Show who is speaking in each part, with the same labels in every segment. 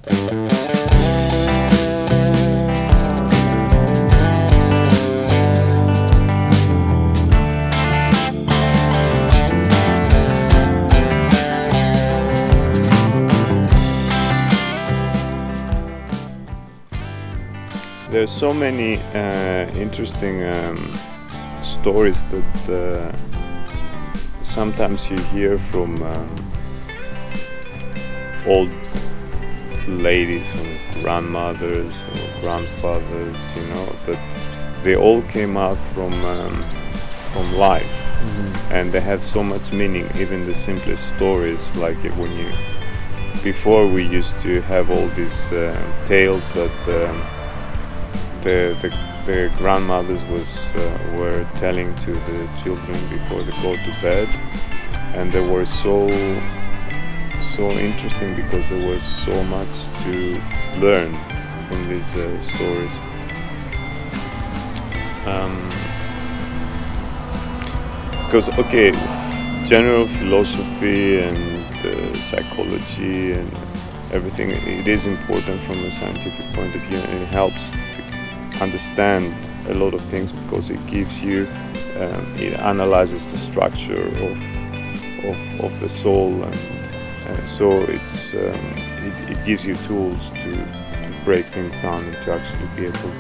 Speaker 1: There's so many interesting stories that sometimes you hear from old ladies or grandmothers or grandfathers, that they all came out from life. Mm-hmm. And they have so much meaning, even the simplest stories, like before we used to have all these tales that the grandmothers were telling to the children before they go to bed, and they were so interesting because there was so much to learn from these stories. Because general philosophy and psychology and everything, it is important from a scientific point of view, and it helps understand a lot of things because it gives you, it analyzes the structure of the soul, and so it gives you tools to break things down and to actually be able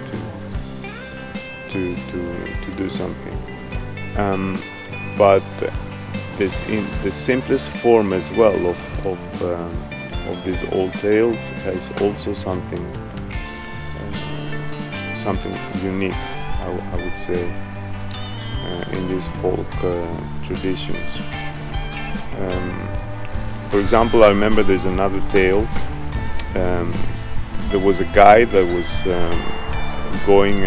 Speaker 1: to do something. But this, in the simplest form as well of these old tales, has also something unique, I would say, in these folk traditions. For example, I remember there's another tale. There was a guy that was going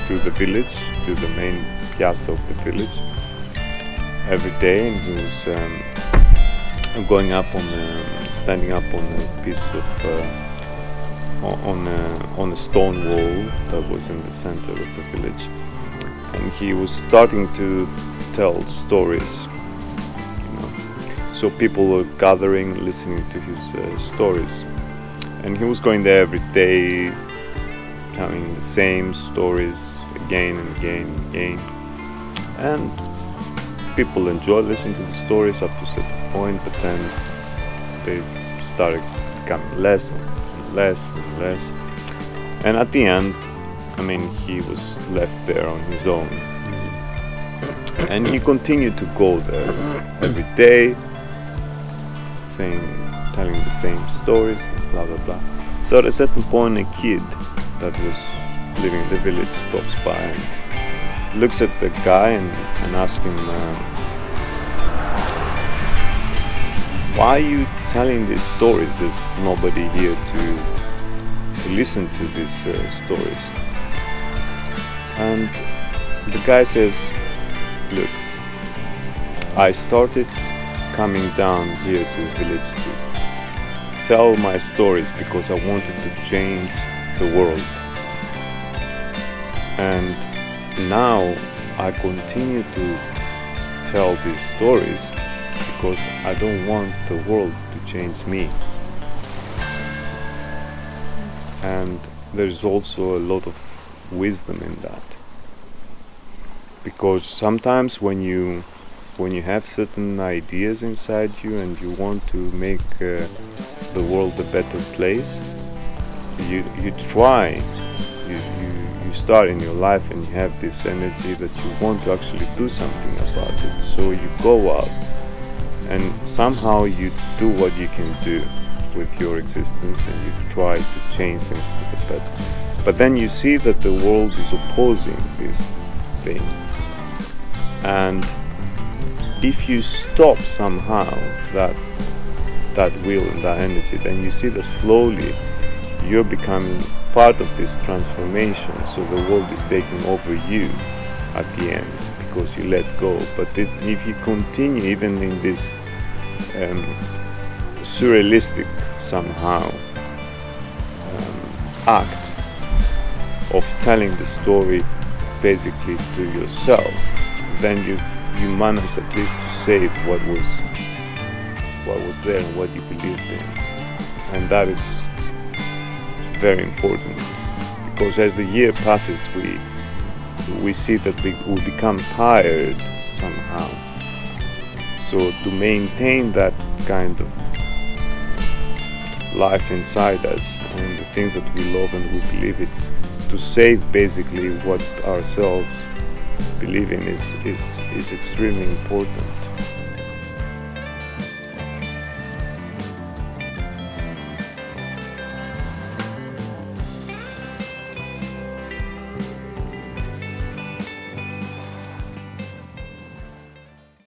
Speaker 1: to the village, to the main piazza of the village every day, and he was standing up on a piece of on a stone wall that was in the center of the village, and he was starting to tell stories. So people were gathering, listening to his stories, and he was going there every day, telling the same stories again and again and again. And people enjoyed listening to the stories up to a certain point, but then they started becoming less and less and less. And at the end, he was left there on his own. And he continued to go there every day, telling the same stories, blah blah blah. So at a certain point, a kid that was living in the village stops by and looks at the guy and asks him, why are you telling these stories? There's nobody here to listen to these stories. And the guy says, look, I started coming down here to the village to tell my stories because I wanted to change the world. And now I continue to tell these stories because I don't want the world to change me. And there's also a lot of wisdom in that, because sometimes when you have certain ideas inside you and you want to make the world a better place, you try, you start in your life and you have this energy that you want to actually do something about it. So you go out and somehow you do what you can do with your existence and you try to change things for the better. But then you see that the world is opposing this thing. And if you stop somehow that will and that energy, then you see that slowly you're becoming part of this transformation. So the world is taking over you at the end because you let go. But if you continue even in this surrealistic somehow act of telling the story basically to yourself, then you manage at least to save what was there and what you believed in. and that is very important, because as the year passes we see that we become tired somehow. So to maintain that kind of life inside us and the things that we love and we believe, it's to save basically what ourselves believe in is extremely important.